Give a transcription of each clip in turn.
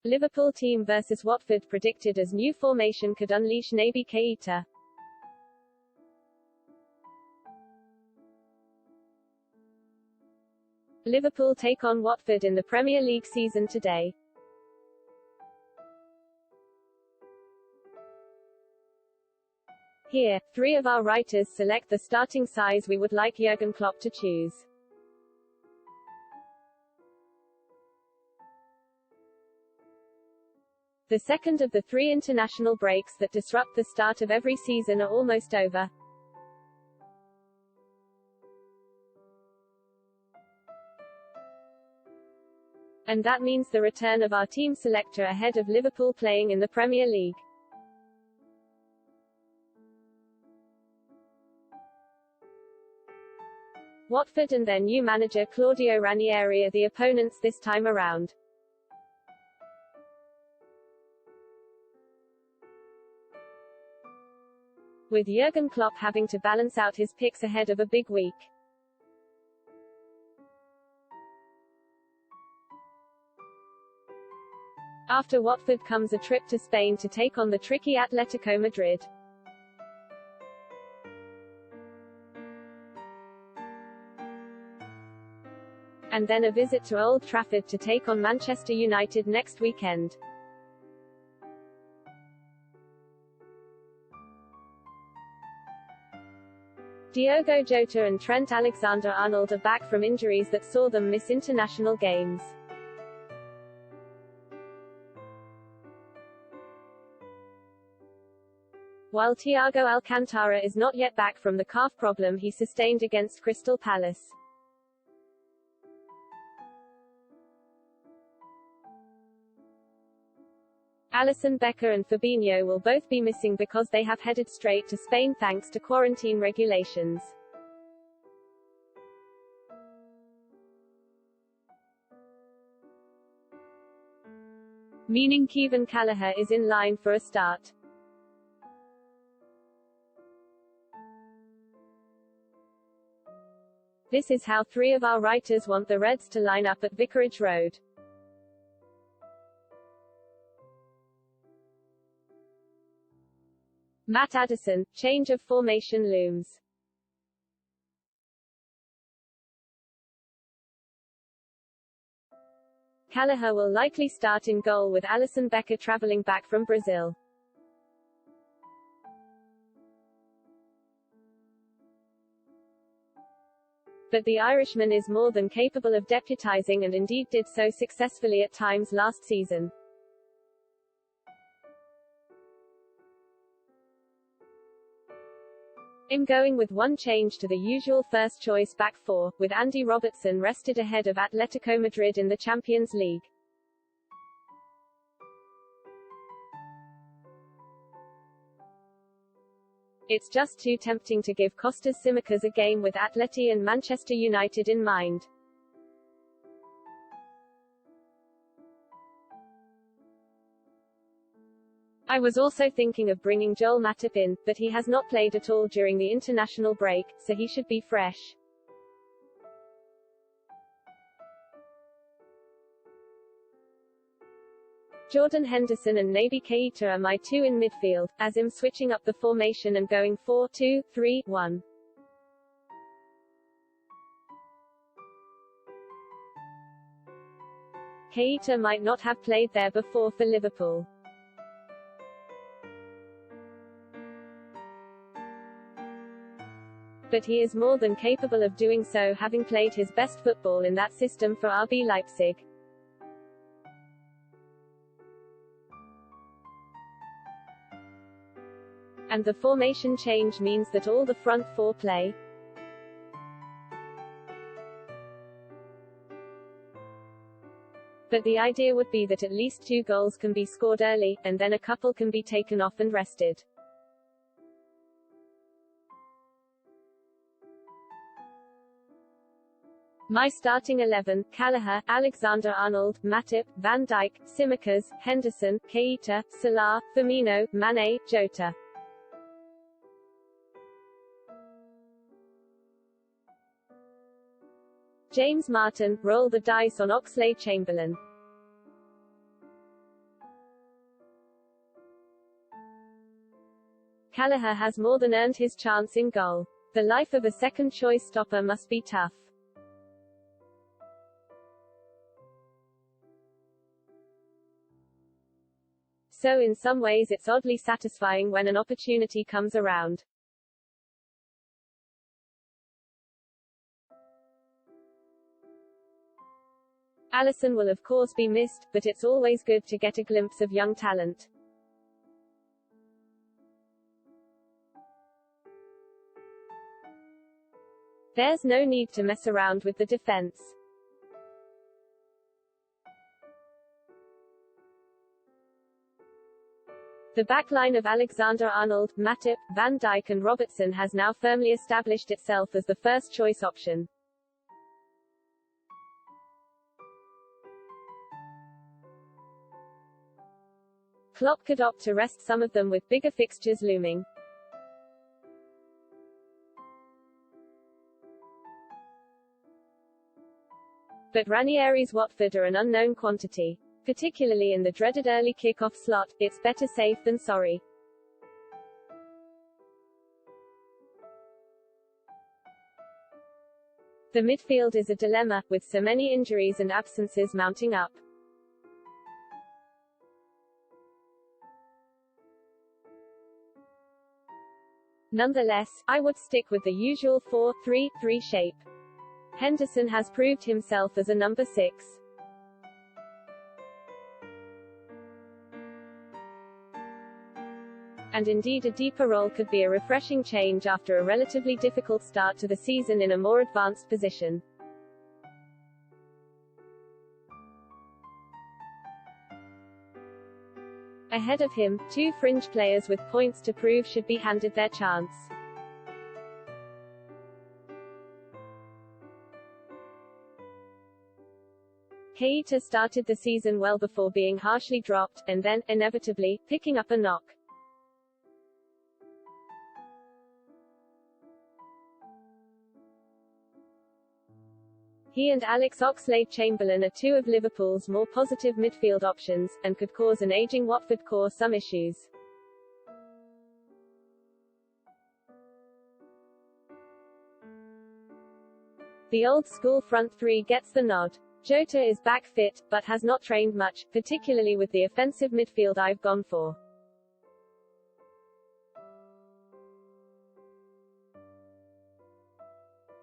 Liverpool team versus Watford predicted as new formation could unleash Naby Keïta. Liverpool take on Watford in the Premier League season today. Here, three of our writers select the starting size we would like Jurgen Klopp to choose. The second of the three international breaks that disrupt the start of every season are almost over. And that means the return of our team selector ahead of Liverpool playing in the Premier League. Watford and their new manager Claudio Ranieri are the opponents this time around. With Jurgen Klopp having to balance out his picks ahead of a big week. After Watford comes a trip to Spain to take on the tricky Atletico Madrid. And then a visit to Old Trafford to take on Manchester United next weekend. Diogo Jota and Trent Alexander-Arnold are back from injuries that saw them miss international games. While Thiago Alcantara is not yet back from the calf problem he sustained against Crystal Palace. Alisson Becker and Fabinho will both be missing because they have headed straight to Spain thanks to quarantine regulations. Meaning Kevin Callagher is in line for a start. This is how three of our writers want the Reds to line up at Vicarage Road. Matt Addison, change of formation looms. Callagher will likely start in goal with Alisson Becker travelling back from Brazil. But the Irishman is more than capable of deputising and indeed did so successfully at times last season. I'm going with one change to the usual first-choice back four, with Andy Robertson rested ahead of Atletico Madrid in the Champions League. It's just too tempting to give Kostas Tsimikas a game with Atleti and Manchester United in mind. I was also thinking of bringing Joel Matip in, but he has not played at all during the international break, so he should be fresh. Jordan Henderson and Naby Keïta are my two in midfield, as I'm switching up the formation and going 4-2-3-1. Keïta might not have played there before for Liverpool. But he is more than capable of doing so, having played his best football in that system for RB Leipzig. And the formation change means that all the front four play. But the idea would be that at least 2 goals can be scored early, and then a couple can be taken off and rested. My starting 11, Callagher, Alexander-Arnold, Matip, Van Dijk, Tsimikas, Henderson, Keïta, Salah, Firmino, Mane, Jota. James Martin, roll the dice on Oxlade-Chamberlain. Gallagher has more than earned his chance in goal. The life of a second-choice stopper must be tough. So in some ways it's oddly satisfying when an opportunity comes around. Alisson will of course be missed, but it's always good to get a glimpse of young talent. There's no need to mess around with the defense. The backline of Alexander-Arnold, Matip, Van Dijk and Robertson has now firmly established itself as the first-choice option. Klopp could opt to rest some of them with bigger fixtures looming. But Ranieri's Watford are an unknown quantity. Particularly in the dreaded early kick-off slot, it's better safe than sorry. The midfield is a dilemma, with so many injuries and absences mounting up. Nonetheless, I would stick with the usual 4-3-3 shape. Henderson has proved himself as a number 6. And indeed a deeper role could be a refreshing change after a relatively difficult start to the season in a more advanced position. Ahead of him, 2 fringe players with points to prove should be handed their chance. Keïta started the season well before being harshly dropped, and then, inevitably, picking up a knock. He and Alex Oxlade-Chamberlain are 2 of Liverpool's more positive midfield options, and could cause an aging Watford core some issues. The old-school front 3 gets the nod. Jota is back fit, but has not trained much, particularly with the offensive midfield I've gone for.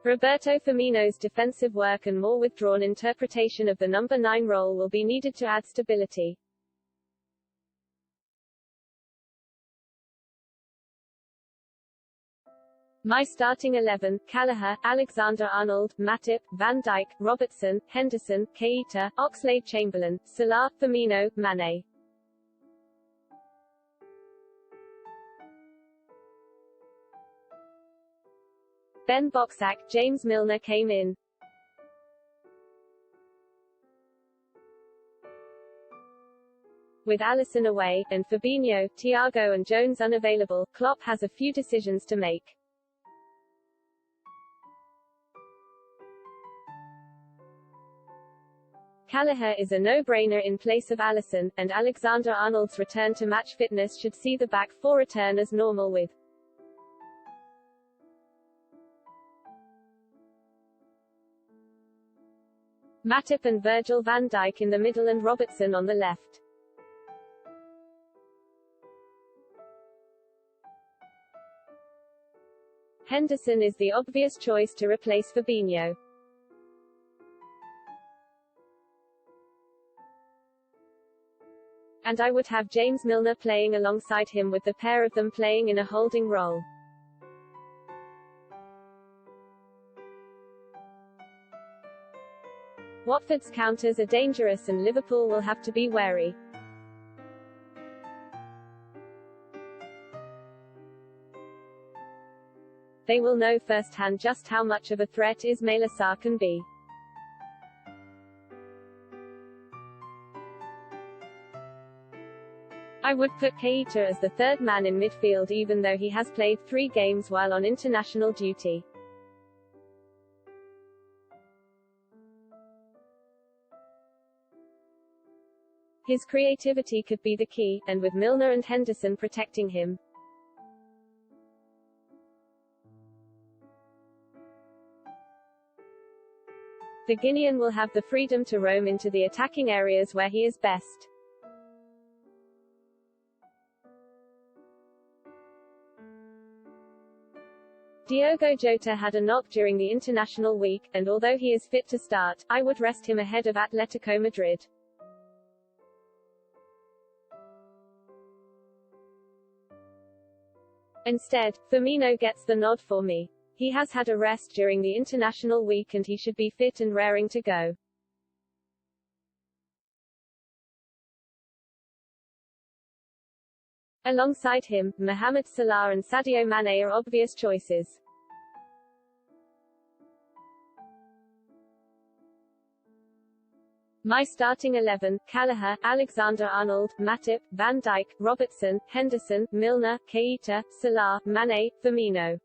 Roberto Firmino's defensive work and more withdrawn interpretation of the number 9 role will be needed to add stability. My starting 11, Gallagher, Alexander-Arnold, Matip, Van Dijk, Robertson, Henderson, Keïta, Oxlade-Chamberlain, Salah, Firmino, Mane. Ben Boxak, James Milner came in. With Alisson away, and Fabinho, Thiago and Jones unavailable, Klopp has a few decisions to make. Gallagher is a no-brainer in place of Alisson, and Alexander-Arnold's return to match fitness should see the back 4 return as normal with Matip and Virgil van Dijk in the middle and Robertson on the left. Henderson is the obvious choice to replace Fabinho. And I would have James Milner playing alongside him, with the pair of them playing in a holding role. Watford's counters are dangerous and Liverpool will have to be wary. They will know firsthand just how much of a threat Ismaila Sarr can be. I would put Keïta as the 3rd man in midfield even though he has played 3 games while on international duty. His creativity could be the key, and with Milner and Henderson protecting him, The Guinean will have the freedom to roam into the attacking areas where he is best. Diogo Jota had a knock during the international week, and although he is fit to start, I would rest him ahead of Atletico Madrid. Instead, Firmino gets the nod for me. He has had a rest during the international week and he should be fit and raring to go. Alongside him, Mohamed Salah and Sadio Mane are obvious choices. My starting 11: Gallagher, Alexander-Arnold, Matip, Van Dijk, Robertson, Henderson, Milner, Keïta, Salah, Mane, Firmino.